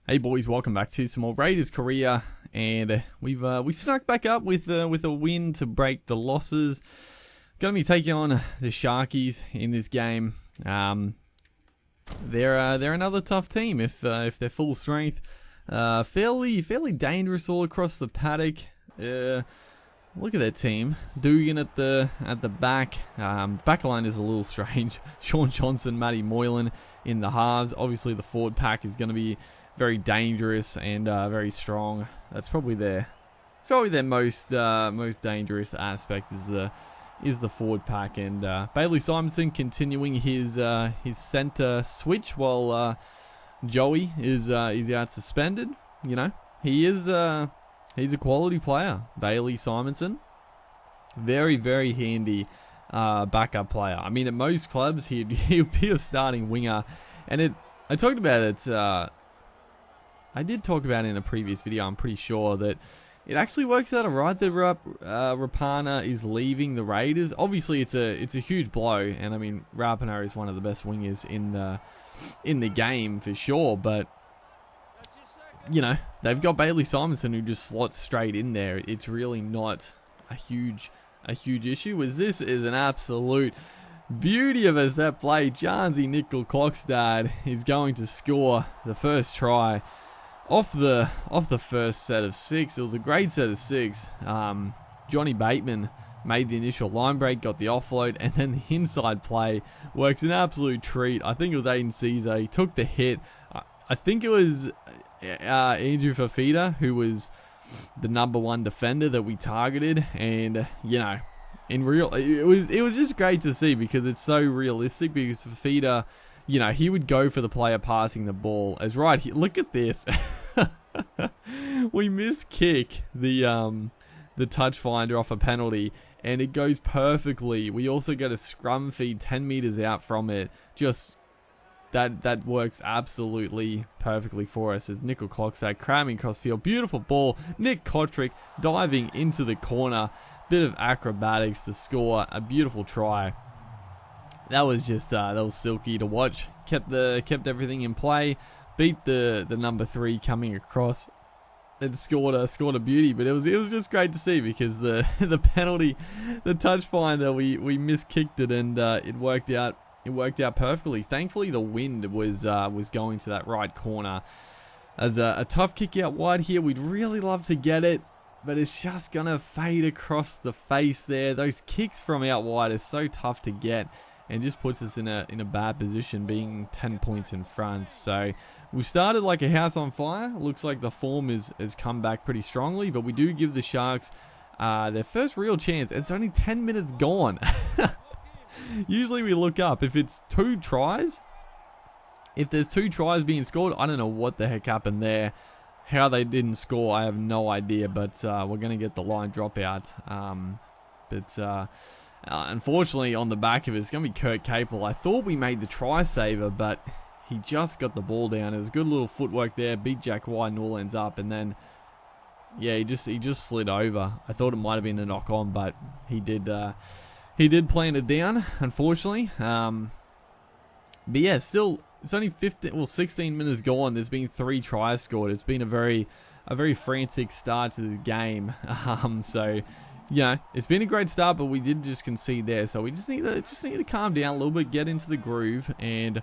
Hey boys, welcome back to some more Raiders career, and we snuck back up with a win to break the losses. Going to be taking on the Sharkies in this game. They're another tough team if they're full strength. Fairly dangerous all across the paddock. Look at that team. Dugan at the back. Back line is a little strange. Sean Johnson, Matty Moylan in the halves. Obviously the forward pack is going to be very dangerous and very strong. That's probably their most dangerous aspect is the forward pack. And Bailey Simonson continuing his center switch while Joey is out suspended. You know, he's a quality player, Bailey Simonson. Very, very handy backup player. I mean, at most clubs he'd be a starting winger, and I talked about it. I did talk about it in a previous video. I'm pretty sure that it actually works out alright that Rapana is leaving the Raiders. Obviously, it's a huge blow, and I mean Rapana is one of the best wingers in the game for sure. But you know, they've got Bailey Simonson who just slots straight in there. It's really not a huge issue. As this is an absolute beauty of a set play. Jarnsey Nickel Clockstad is going to score the first try off the first set of 6. It was a great set of 6. Johnny Bateman made the initial line break, got the offload, and then the inside play works an absolute treat. I think it was Aiden Cesar. He took the hit. I think it was Andrew Fafita who was the number 1 defender that we targeted, and you know, in real, it was just great to see because it's so realistic. Because Fafita, you know, he would go for the player passing the ball. As right here, look at this. We miskick the touch finder off a penalty, and it goes perfectly. We also get a scrum feed 10 meters out from it. Just that works absolutely perfectly for us as Nickel Clockstad cramming crossfield. Beautiful ball. Nick Kotrick diving into the corner. Bit of acrobatics to score a beautiful try. That was just that was silky to watch. Kept everything in play. Beat the number 3 coming across and scored a beauty. But it was just great to see because the penalty, the touch finder, we miskicked it, and it worked out. It worked out perfectly. Thankfully, the wind was going to that right corner. As a tough kick out wide here, we'd really love to get it, but it's just gonna fade across the face there. Those kicks from out wide are so tough to get, and just puts us in a bad position, being 10 points in front. So we've started like a house on fire. Looks like the form has come back pretty strongly, but we do give the Sharks their first real chance. It's only 10 minutes gone. Usually we look up if it's 2 tries. If there's 2 tries being scored, I don't know what the heck happened there. How they didn't score, I have no idea. But we're going to get the line dropout. Unfortunately, on the back of it, it's going to be Kurt Capel. I thought we made the try saver, but he just got the ball down. It was good little footwork there. Beat Jack wide and all ends up, and then yeah, he just slid over. I thought it might have been a knock on, but he did. He did plant it down, unfortunately. But yeah, still, it's only 16 minutes gone. There's been 3 tries scored. It's been a very frantic start to the game. So, you know, it's been a great start, but we did just concede there. So we just need to calm down a little bit, get into the groove, and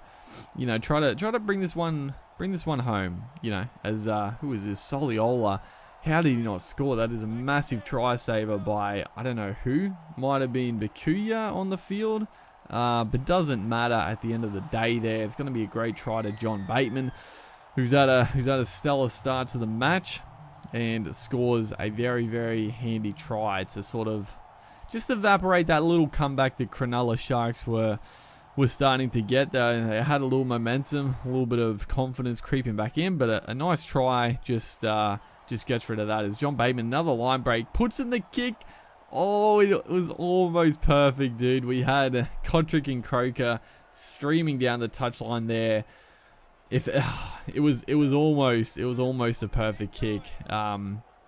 you know, try to bring this one home. You know, as who is this, Soliola? How did he not score? That is a massive try saver by, I don't know who. Might have been Bakuya on the field. But doesn't matter at the end of the day there. It's going to be a great try to John Bateman, who's had a stellar start to the match, and scores a very, very handy try to sort of just evaporate that little comeback that Cronulla Sharks were starting to get. They had a little momentum, a little bit of confidence creeping back in, but a nice try just gets rid of that. As John Bateman, another line break, puts in the kick. Oh, it was almost perfect, dude. We had Kotrick and Croker streaming down the touchline there. If it was almost a perfect kick.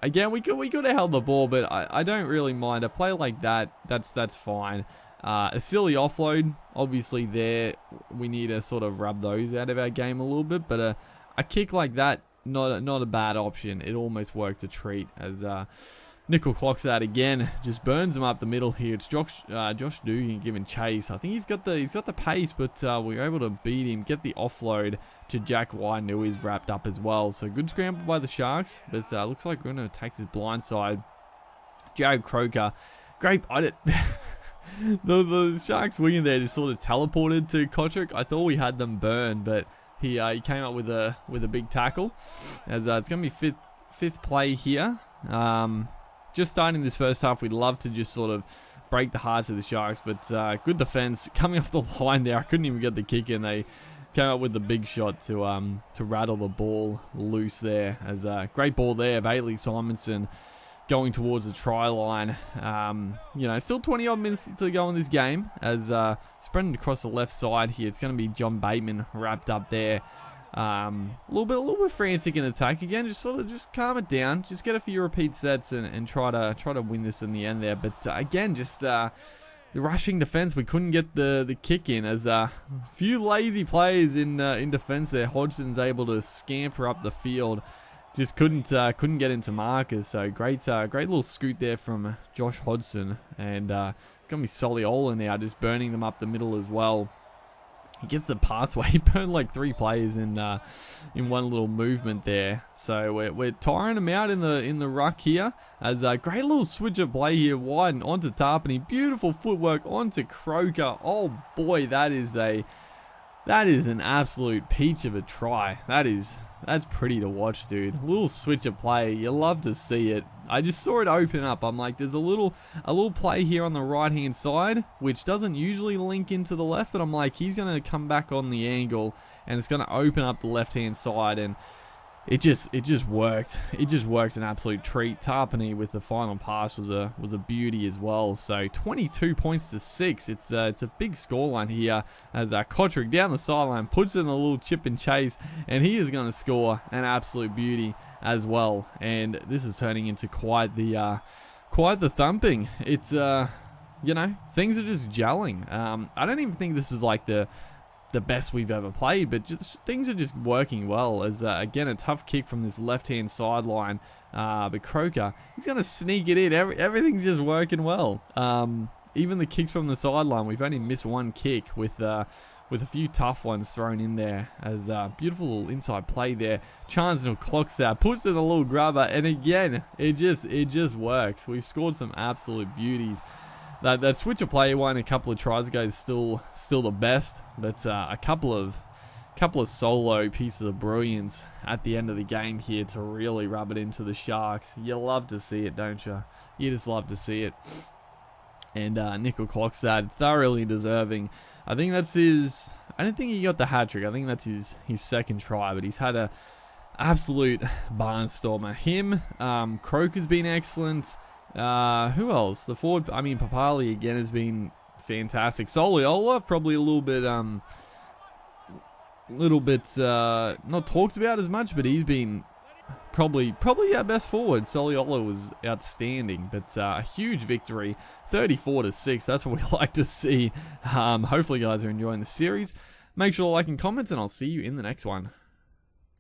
Again, we could have held the ball, but I don't really mind a play like that. That's fine. A silly offload, obviously there we need to sort of rub those out of our game a little bit, but a kick like that, not a bad option. It almost worked a treat as Nickel clocks that again, just burns him up the middle here. It's Josh Dugan giving chase. I think he's got the pace, but we were able to beat him, get the offload to Jack White, who is wrapped up as well. So good scramble by the Sharks, but looks like we're going to take this blind side. Jared Croker, great. The Sharks winger there just sort of teleported to Kotrick. I thought we had them burned, but he came up with a big tackle. As it's going to be fifth play here. Just starting this first half, we'd love to just sort of break the hearts of the Sharks, but good defense coming off the line there. I couldn't even get the kick in. They came up with the big shot to rattle the ball loose there. As great ball there, Bailey Simonson going towards the try line. Still 20 odd minutes to go in this game. As spreading across the left side here, it's going to be John Bateman wrapped up there. A little bit frantic in attack again. Just calm it down. Just get a few repeat sets and try to win this in the end there. But again, just the rushing defense. We couldn't get the kick in as a few lazy plays in defense there. Hodgson's able to scamper up the field. Just couldn't get into markers. So great little scoot there from Josh Hodgson, and it's gonna be Soliola now, just burning them up the middle as well. He gets the passway. He burned like 3 players in one little movement there. So we're tiring him out in the ruck here. As a great little switch of play here, wide and onto Tarpany. Beautiful footwork onto Croker. Oh boy, that is an absolute peach of a try. That's pretty to watch, dude. A little switch of play. You love to see it. I just saw it open up. I'm like, there's a little play here on the right-hand side, which doesn't usually link into the left, but I'm like, he's going to come back on the angle, and it's going to open up the left-hand side, and it just worked. It just worked an absolute treat. Tarpany with the final pass was a beauty as well. So 22 points to 6. It's a big scoreline here as Kotrick down the sideline puts in a little chip and chase, and he is going to score an absolute beauty as well. And this is turning into quite the thumping. It's things are just gelling. I don't even think this is like the best we've ever played, but just, things are just working well. As again, a tough kick from this left-hand sideline, but Croker, he's going to sneak it in. Everything's just working well. Even the kicks from the sideline, we've only missed one kick with a few tough ones thrown in there. As beautiful little inside play there. Chancellor clocks that, puts in a little grubber, and again, it just works. We've scored some absolute beauties. That switch of play one a couple of tries ago is still the best, but a couple of solo pieces of brilliance at the end of the game here to really rub it into the Sharks. You love to see it, don't you? You just love to see it. And Nickel clocks that, thoroughly deserving. I think that's his. I don't think he got the hat trick. I think that's his second try, but he's had a absolute barnstormer. Him, Croker's been excellent. Who else? The forward, Papali again has been fantastic. Soliola, probably a little bit not talked about as much, but he's been probably our best forward. Soliola was outstanding, but a huge victory, 34-6. That's what we like to see. Hopefully, you guys are enjoying the series. Make sure to like and comment, and I'll see you in the next one.